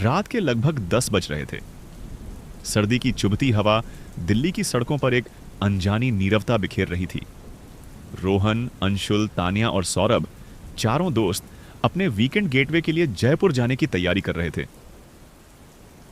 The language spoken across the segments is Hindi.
रात के लगभग 10 बज रहे थे। सर्दी की चुभती हवा दिल्ली की सड़कों पर एक अनजानी नीरवता बिखेर रही थी। रोहन, अंशुल, तान्या और सौरभ, चारों दोस्त अपने वीकेंड गेटवे के लिए जयपुर जाने की तैयारी कर रहे थे।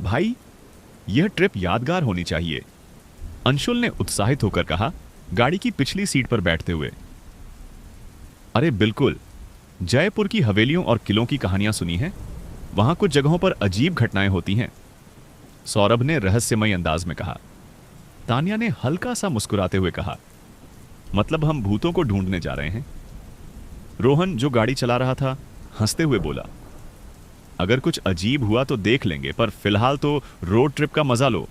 भाई, यह ट्रिप यादगार होनी चाहिए, अंशुल ने उत्साहित होकर कहा, गाड़ी की पिछली सीट पर बैठते हुए। अरे बिल्कुल, जयपुर की हवेलियों और किलों की कहानियां सुनी हैं। वहां कुछ जगहों पर अजीब घटनाएं होती हैं, सौरभ ने रहस्यमय अंदाज में कहा। तान्या ने हल्का सा मुस्कुराते हुए कहा, मतलब हम भूतों को ढूंढने जा रहे हैं। रोहन, जो गाड़ी चला रहा था, हंसते हुए बोला, अगर कुछ अजीब हुआ तो देख लेंगे, पर फिलहाल तो रोड ट्रिप का मजा लो।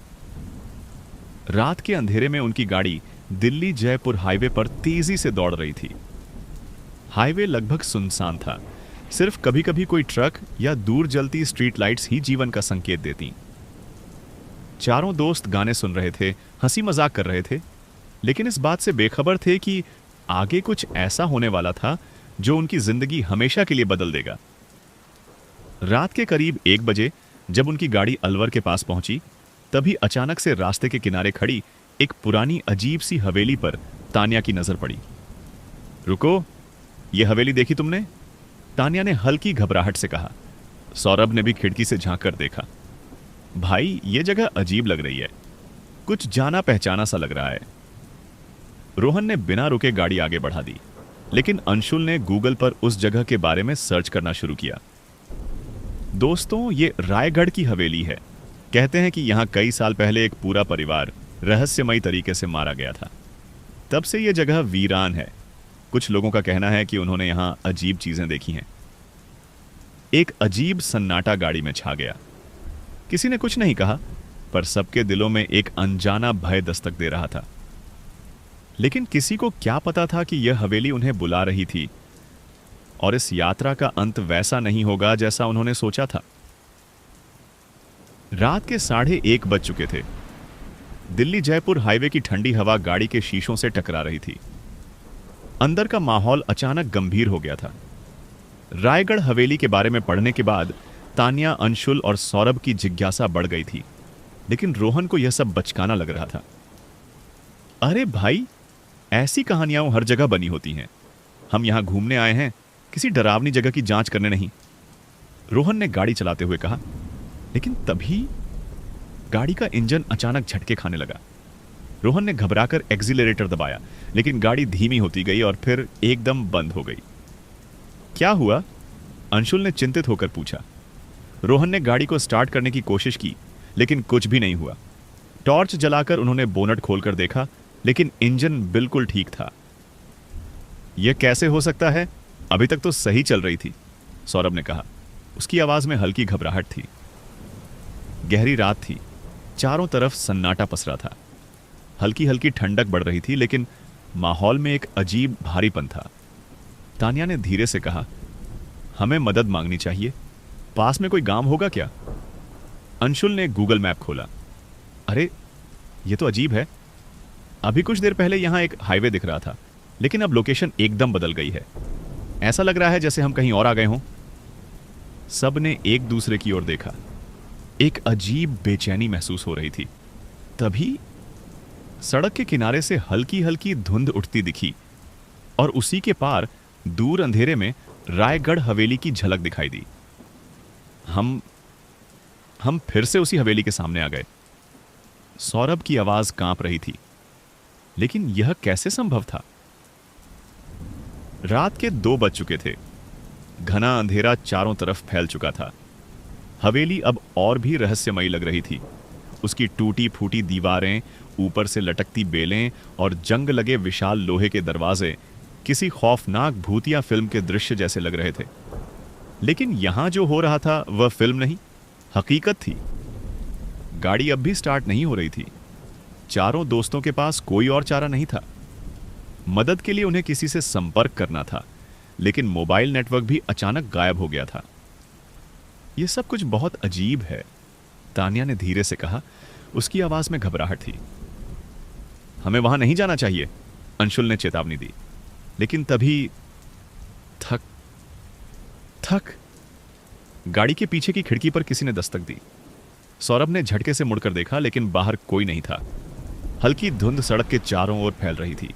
रात के अंधेरे में उनकी गाड़ी दिल्ली जयपुर हाईवे पर तेजी से दौड़ रही थी। हाईवे लगभग सुनसान था, सिर्फ कभी कभी कोई ट्रक या दूर जलती स्ट्रीट लाइट्स ही जीवन का संकेत देती। चारों दोस्त गाने सुन रहे थे, हंसी मजाक कर रहे थे, लेकिन इस बात से बेखबर थे कि आगे कुछ ऐसा होने वाला था जो उनकी जिंदगी हमेशा के लिए बदल देगा। रात के करीब 1 बजे जब उनकी गाड़ी अलवर के पास पहुंची, तभी अचानक से रास्ते के किनारे खड़ी एक पुरानी अजीब सी हवेली पर तान्या की नजर पड़ी। रुको, यह हवेली देखी तुमने? तान्या ने हल्की घबराहट से कहा। सौरभ ने भी खिड़की से झांककर देखा। भाई, यह जगह अजीब लग रही है, कुछ जाना पहचाना सा लग रहा है। रोहन ने बिना रुके गाड़ी आगे बढ़ा दी, लेकिन अंशुल ने गूगल पर उस जगह के बारे में सर्च करना शुरू किया। दोस्तों, ये रायगढ़ की हवेली है। कहते हैं कि यहां कई साल पहले एक पूरा परिवार रहस्यमयी तरीके से मारा गया था। तब से यह जगह वीरान है। कुछ लोगों का कहना है कि उन्होंने यहां अजीब चीजें देखी हैं। एक अजीब सन्नाटा गाड़ी में छा गया। किसी ने कुछ नहीं कहा, पर सबके दिलों में एक अनजाना भय दस्तक दे रहा था। लेकिन किसी को क्या पता था कि यह हवेली उन्हें बुला रही थी, और इस यात्रा का अंत वैसा नहीं होगा जैसा उन्होंने सोचा था। रात के 1:30 बज चुके थे। दिल्ली जयपुर हाईवे की ठंडी हवा गाड़ी के शीशों से टकरा रही थी। अंदर का माहौल अचानक गंभीर हो गया था। रायगढ़ हवेली के बारे में पढ़ने के बाद तान्या, अंशुल और सौरभ की जिज्ञासा बढ़ गई थी, लेकिन रोहन को यह सब बचकाना लग रहा था। अरे भाई, ऐसी कहानियां हर जगह बनी होती हैं। हम यहां घूमने आए हैं, किसी डरावनी जगह की जांच करने नहीं, रोहन ने गाड़ी चलाते हुए कहा। लेकिन तभी गाड़ी का इंजन अचानक झटके खाने लगा। रोहन ने घबराकर एक्सीलरेटर दबाया, लेकिन गाड़ी धीमी होती गई और फिर एकदम बंद हो गई। क्या हुआ? अंशुल ने चिंतित होकर पूछा। रोहन ने गाड़ी को स्टार्ट करने की कोशिश की, लेकिन कुछ भी नहीं हुआ। टॉर्च जलाकर उन्होंने बोनट खोलकर देखा, लेकिन इंजन बिल्कुल ठीक था। यह कैसे हो सकता है? अभी तक तो सही चल रही थी, सौरभ ने कहा। उसकी आवाज में हल्की घबराहट थी। गहरी रात थी, चारों तरफ सन्नाटा पसरा था। हल्की हल्की ठंडक बढ़ रही थी, लेकिन माहौल में एक अजीब भारीपन था। तान्या ने धीरे से कहा, हमें मदद मांगनी चाहिए। पास में कोई गांव होगा क्या? अंशुल ने गूगल मैप खोला। अरे, यह तो अजीब है। अभी कुछ देर पहले यहां एक हाईवे दिख रहा था, लेकिन अब लोकेशन एकदम बदल गई है। ऐसा लग रहा है जैसे हम कहीं और आ गए हों। सब ने एक दूसरे की ओर देखा। एक अजीब बेचैनी महसूस हो रही थी। तभी सड़क के किनारे से हल्की हल्की धुंध उठती दिखी, और उसी के पार दूर अंधेरे में रायगढ़ हवेली की झलक दिखाई दी। हम फिर से उसी हवेली के सामने आ गए। सौरभ की आवाज कांप रही थी। लेकिन यह कैसे संभव था? रात के 2 बज चुके थे। घना अंधेरा चारों तरफ फैल चुका था। हवेली अब और भी रहस्यमयी लग रही थी। उसकी टूटी फूटी दीवारें, ऊपर से लटकती बेलें और जंग लगे विशाल लोहे के दरवाजे किसी खौफनाक भूतिया फिल्म के दृश्य जैसे लग रहे थे। लेकिन यहां जो हो रहा था वह फिल्म नहीं, हकीकत थी। गाड़ी अब भी स्टार्ट नहीं हो रही थी। चारों दोस्तों के पास कोई और चारा नहीं था। मदद के लिए उन्हें किसी से संपर्क करना था, लेकिन मोबाइल नेटवर्क भी अचानक गायब हो गया था। यह सब कुछ बहुत अजीब है, तान्या ने धीरे से कहा। उसकी आवाज में घबराहट थी। हमें वहां नहीं जाना चाहिए, अंशुल ने चेतावनी दी। लेकिन तभी थक थक गाड़ी के पीछे की खिड़की पर किसी ने दस्तक दी। सौरभ ने झटके से मुड़कर देखा, लेकिन बाहर कोई नहीं था। हल्की धुंध सड़क के चारों ओर फैल रही थी।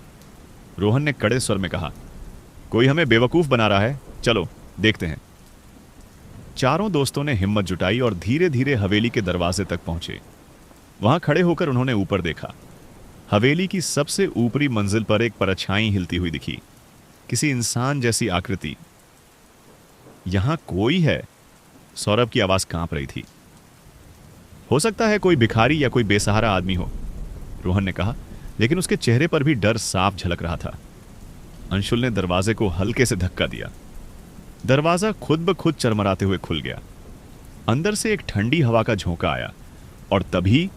रोहन ने कड़े स्वर में कहा, कोई हमें बेवकूफ बना रहा है, चलो देखते हैं। चारों दोस्तों ने हिम्मत जुटाई और धीरे धीरे हवेली के दरवाजे तक पहुंचे। वहां खड़े होकर उन्होंने ऊपर देखा। हवेली की सबसे ऊपरी मंजिल पर एक परछाई हिलती हुई दिखी, किसी इंसान जैसी आकृति। यहां कोई है। सौरभ की आवाज कांप रही थी। हो सकता है कोई भिखारी या कोई बेसहारा आदमी हो, रोहन ने कहा, लेकिन उसके चेहरे पर भी डर साफ झलक रहा था। अंशुल ने दरवाजे को हल्के से धक्का दिया। दरवाजा खुद ब खुद चरमराते हुए खुल गया। अंदर से एक ठंडी हवा का झोंका आया और तभी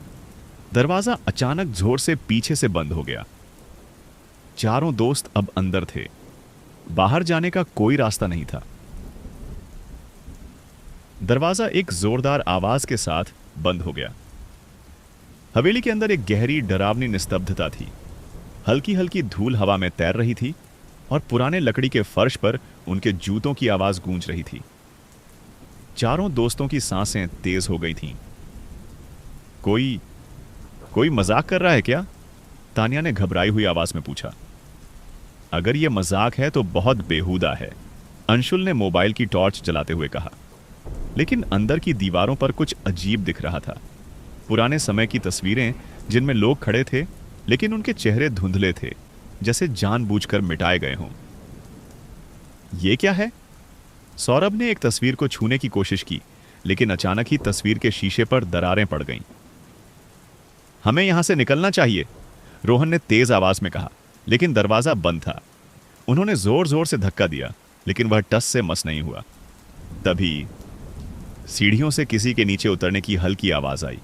दरवाजा अचानक जोर से पीछे से बंद हो गया। चारों दोस्त अब अंदर थे। बाहर जाने का कोई रास्ता नहीं था। दरवाजा एक जोरदार आवाज के साथ बंद हो गया। हवेली के अंदर एक गहरी डरावनी निस्तब्धता थी। हल्की हल्की धूल हवा में तैर रही थी और पुराने लकड़ी के फर्श पर उनके जूतों की आवाज गूंज रही थी। चारों दोस्तों की सांसें तेज हो गई थीं। कोई मजाक कर रहा है क्या? तानिया ने घबराई हुई आवाज में पूछा। अगर यह मजाक है तो बहुत बेहुदा है, अंशुल ने मोबाइल की टॉर्च जलाते हुए कहा। लेकिन अंदर की दीवारों पर कुछ अजीब दिख रहा था। पुराने समय की तस्वीरें जिनमें लोग खड़े थे, लेकिन उनके चेहरे धुंधले थे, जैसे जानबूझकर मिटाए गए हों। यह क्या है? सौरभ ने एक तस्वीर को छूने की कोशिश की, लेकिन अचानक ही तस्वीर के शीशे पर दरारें पड़ गईं। हमें यहां से निकलना चाहिए, रोहन ने तेज आवाज में कहा, लेकिन दरवाजा बंद था। उन्होंने जोर जोर से धक्का दिया, लेकिन वह टस से मस नहीं हुआ। तभी सीढ़ियों से किसी के नीचे उतरने की हल्की आवाज आई।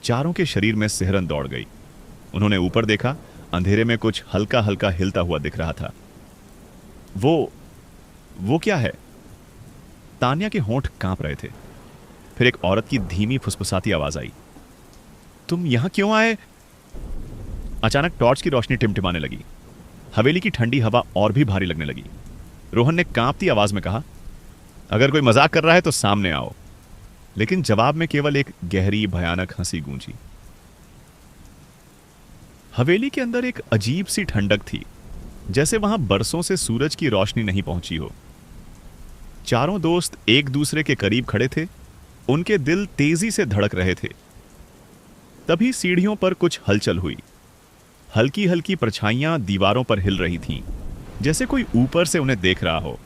चारों के शरीर में सिहरन दौड़ गई। उन्होंने ऊपर देखा। अंधेरे में कुछ हल्का हल्का हिलता हुआ दिख रहा था। वो क्या है? तानिया के होंठ कांप रहे थे। फिर एक औरत की धीमी फुसफुसाती आवाज आई, तुम यहां क्यों आए? अचानक टॉर्च की रोशनी टिमटिमाने लगी। हवेली की ठंडी हवा और भी भारी लगने लगी। रोहन ने कांपती आवाज में कहा, अगर कोई मजाक कर रहा है तो सामने आओ। लेकिन जवाब में केवल एक गहरी भयानक हंसी गूंजी। हवेली के अंदर एक अजीब सी ठंडक थी, जैसे वहां बरसों से सूरज की रोशनी नहीं पहुंची हो। चारों दोस्त एक दूसरे के करीब खड़े थे। उनके दिल तेजी से धड़क रहे थे। तभी सीढ़ियों पर कुछ हलचल हुई। हल्की हल्की परछाइयां दीवारों पर हिल रही थीं, जैसे कोई ऊपर से उन्हें देख रहा हो।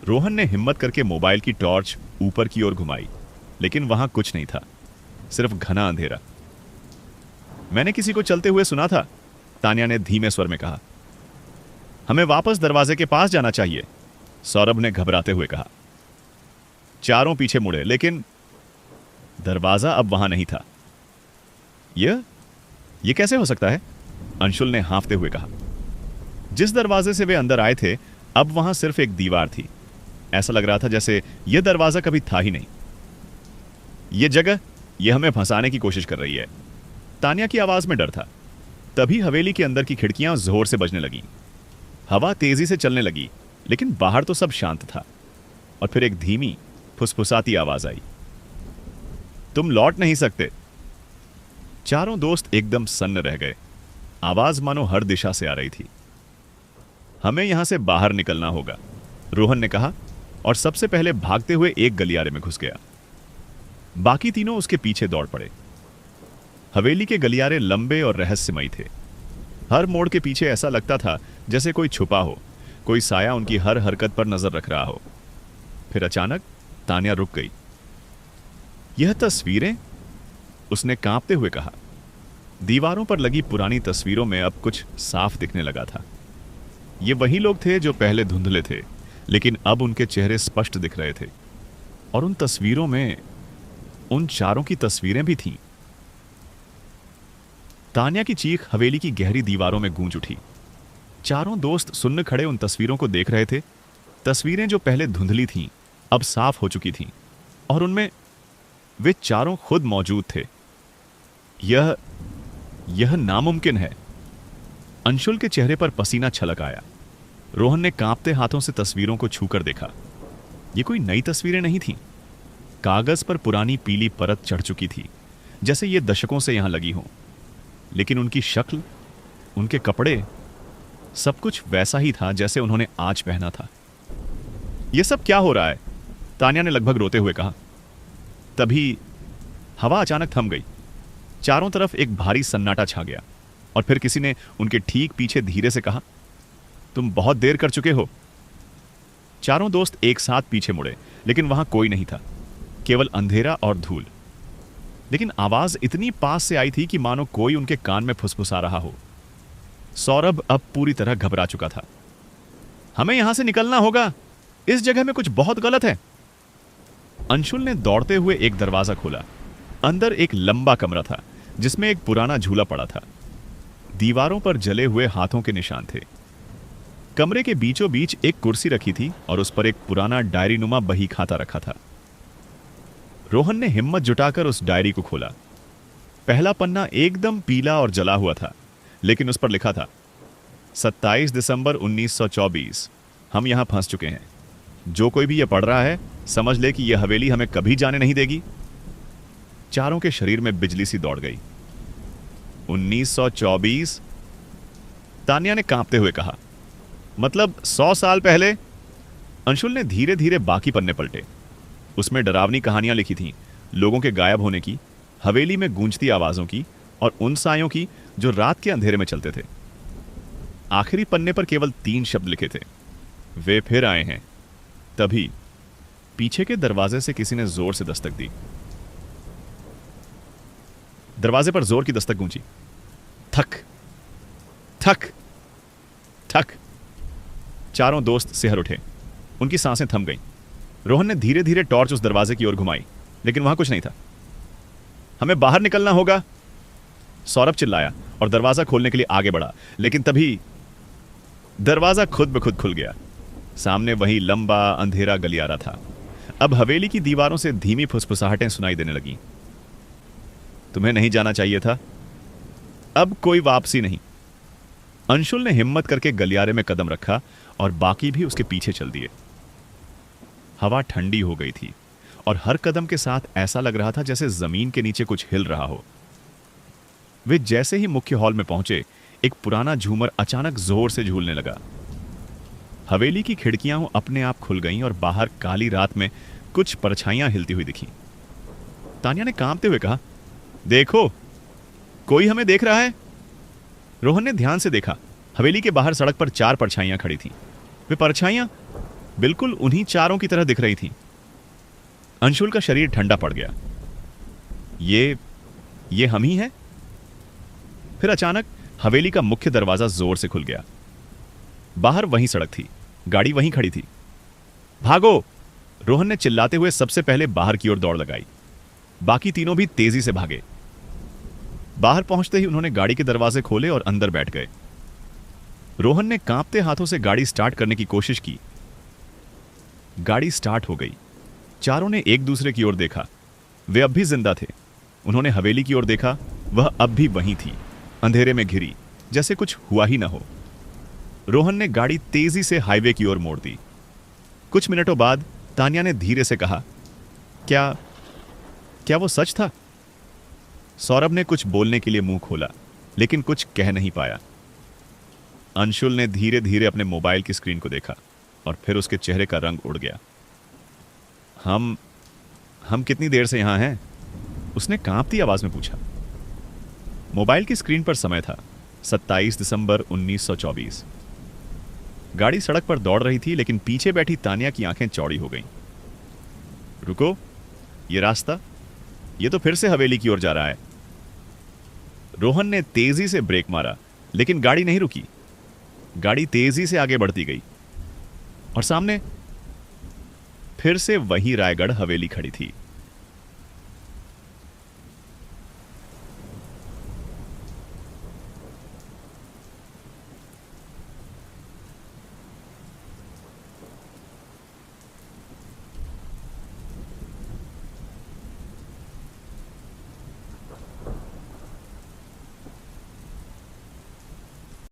रोहन ने हिम्मत करके मोबाइल की टॉर्च ऊपर की ओर घुमाई, लेकिन वहां कुछ नहीं था, सिर्फ घना अंधेरा। मैंने किसी को चलते हुए सुना था, तानिया ने धीमे स्वर में कहा। हमें वापस दरवाजे के पास जाना चाहिए, सौरभ ने घबराते हुए कहा। चारों पीछे मुड़े, लेकिन दरवाजा अब वहां नहीं था। यह कैसे हो सकता है? अंशुल ने हांफते हुए कहा। जिस दरवाजे से वे अंदर आए थे, अब वहां सिर्फ एक दीवार थी। ऐसा लग रहा था जैसे यह दरवाजा कभी था ही नहीं। यह जगह हमें फंसाने की कोशिश कर रही है, तानिया की आवाज में डर था। तभी हवेली के अंदर की खिड़कियां जोर से बजने लगीं। हवा तेजी से चलने लगी, लेकिन बाहर तो सब शांत था। और फिर एक धीमी फुसफुसाती आवाज आई, तुम लौट नहीं सकते। चारों दोस्त एकदम सन्न रह गए। आवाज मानो हर दिशा से आ रही थी। हमें यहां से बाहर निकलना होगा, रोहन ने कहा और सबसे पहले भागते हुए एक गलियारे में घुस गया। बाकी तीनों उसके पीछे दौड़ पड़े। हवेली के गलियारे लंबे और रहस्यमयी थे। हर मोड़ के पीछे ऐसा लगता था जैसे कोई छुपा हो, कोई साया उनकी हर हरकत पर नजर रख रहा हो। फिर अचानक तानिया रुक गई। यह तस्वीरें, उसने कांपते हुए कहा। दीवारों पर लगी पुरानी तस्वीरों में अब कुछ साफ दिखने लगा था। ये वही लोग थे जो पहले धुंधले थे, लेकिन अब उनके चेहरे स्पष्ट दिख रहे थे। और उन तस्वीरों में उन चारों की तस्वीरें भी थीं। तानिया की चीख हवेली की गहरी दीवारों में गूंज उठी। चारों दोस्त सुन्न खड़े उन तस्वीरों को देख रहे थे। तस्वीरें जो पहले धुंधली थीं, अब साफ हो चुकी थीं, और उनमें वे चारों खुद मौजूद थे। यह नामुमकिन है। अंशुल के चेहरे पर पसीना छलक आया। रोहन ने कांपते हाथों से तस्वीरों को छूकर देखा। ये कोई नई तस्वीरें नहीं थीं। कागज पर पुरानी पीली परत चढ़ चुकी थी, जैसे ये दशकों से यहां लगी हो। लेकिन उनकी शक्ल, उनके कपड़े, सब कुछ वैसा ही था जैसे उन्होंने आज पहना था। यह सब क्या हो रहा है? तान्या ने लगभग रोते हुए कहा। तभी हवा अचानक थम गई। चारों तरफ एक भारी सन्नाटा छा गया और फिर किसी ने उनके ठीक पीछे धीरे से कहा, तुम बहुत देर कर चुके हो। चारों दोस्त एक साथ पीछे मुड़े, लेकिन वहां कोई नहीं था, केवल अंधेरा और धूल। लेकिन आवाज इतनी पास से आई थी कि मानो कोई उनके कान में फुसफुसा रहा हो। सौरभ अब पूरी तरह घबरा चुका था। हमें यहां से निकलना होगा, इस जगह में कुछ बहुत गलत है। अंशुल ने दौड़ते हुए एक दरवाजा खोला। अंदर एक लंबा कमरा था जिसमें एक पुराना झूला पड़ा था। दीवारों पर जले हुए हाथों के निशान थे। कमरे के बीचों बीच एक कुर्सी रखी थी और उस पर एक पुराना डायरीनुमा बही खाता रखा था। रोहन ने हिम्मत जुटाकर उस डायरी को खोला। पहला पन्ना एकदम पीला और जला हुआ था, लेकिन उस पर लिखा था, 27 दिसंबर 1924। हम यहां फंस चुके हैं। जो कोई भी यह पढ़ रहा है, समझ ले कि यह हवेली हमें कभी जाने नहीं देगी। चारों के शरीर में बिजली सी दौड़ गई। 1924? तान्या ने कांपते हुए कहा। मतलब 100 साल पहले? अंशुल ने धीरे धीरे बाकी पन्ने पलटे। उसमें डरावनी कहानियां लिखी थीं, लोगों के गायब होने की, हवेली में गूंजती आवाजों की और उन सायों की जो रात के अंधेरे में चलते थे। आखिरी पन्ने पर केवल 3 शब्द लिखे थे, वे फिर आए हैं। तभी पीछे के दरवाजे से किसी ने जोर से दस्तक दी। दरवाजे पर जोर की दस्तक गूंजी। थक थक थक। चारों दोस्त सिहर उठे। उनकी सांसें थम गईं। रोहन ने धीरे धीरे टॉर्च उस दरवाजे की ओर घुमाई, लेकिन वहां कुछ नहीं था। हमें बाहर निकलना होगा, सौरभ चिल्लाया और दरवाजा खोलने के लिए आगे बढ़ा, लेकिन तभी दरवाजा खुद ब खुद खुल गया। सामने वही लंबा अंधेरा गलियारा था। अब हवेली की दीवारों से धीमी फुसफुसाहटें सुनाई देने लगीं। तुम्हें नहीं जाना चाहिए था, अब कोई वापसी नहीं। अंशुल ने हिम्मत करके गलियारे में कदम रखा और बाकी भी उसके पीछे चल दिए। हवा ठंडी हो गई थी और हर कदम के साथ ऐसा लग रहा था जैसे जमीन के नीचे कुछ हिल रहा हो। वे जैसे ही मुख्य हॉल में पहुंचे, एक पुराना झूमर अचानक जोर से झूलने लगा। हवेली की खिड़कियां अपने आप खुल गईं और बाहर काली रात में कुछ परछाइयां हिलती हुई दिखीं। तान्या ने कांपते हुए कहा, देखो, कोई हमें देख रहा है। रोहन ने ध्यान से देखा। हवेली के बाहर सड़क पर 4 परछाइयां खड़ी थीं। वे परछाइयां बिल्कुल उन्हीं चारों की तरह दिख रही थीं। अंशुल का शरीर ठंडा पड़ गया। ये हम ही हैं? फिर अचानक हवेली का मुख्य दरवाजा जोर से खुल गया। बाहर वहीं सड़क थी, गाड़ी वहीं खड़ी थी। भागो! रोहन ने चिल्लाते हुए सबसे पहले बाहर की ओर दौड़ लगाई। बाकी तीनों भी तेजी से भागे। बाहर पहुंचते ही उन्होंने गाड़ी के दरवाजे खोले और अंदर बैठ गए। रोहन ने कांपते हाथों से गाड़ी स्टार्ट करने की कोशिश की। गाड़ी स्टार्ट हो गई। चारों ने एक दूसरे की ओर देखा। वे अब भी जिंदा थे। उन्होंने हवेली की ओर देखा, वह अब भी वहीं थी, अंधेरे में घिरी, जैसे कुछ हुआ ही ना हो। रोहन ने गाड़ी तेजी से हाईवे की ओर मोड़ दी। कुछ मिनटों बाद तान्या ने धीरे से कहा, क्या वो सच था? सौरभ ने कुछ बोलने के लिए मुंह खोला, लेकिन कुछ कह नहीं पाया। अंशुल ने धीरे धीरे अपने मोबाइल की स्क्रीन को देखा और फिर उसके चेहरे का रंग उड़ गया। हम कितनी देर से यहां हैं? उसने कांपती आवाज में पूछा। मोबाइल की स्क्रीन पर समय था, 27 दिसंबर 1924। गाड़ी सड़क पर दौड़ रही थी, लेकिन पीछे बैठी तान्या की आंखें चौड़ी हो गईं। रुको, ये रास्ता, ये तो फिर से हवेली की ओर जा रहा है। रोहन ने तेजी से ब्रेक मारा, लेकिन गाड़ी नहीं रुकी। गाड़ी तेजी से आगे बढ़ती गई और सामने फिर से वही रायगढ़ हवेली खड़ी थी।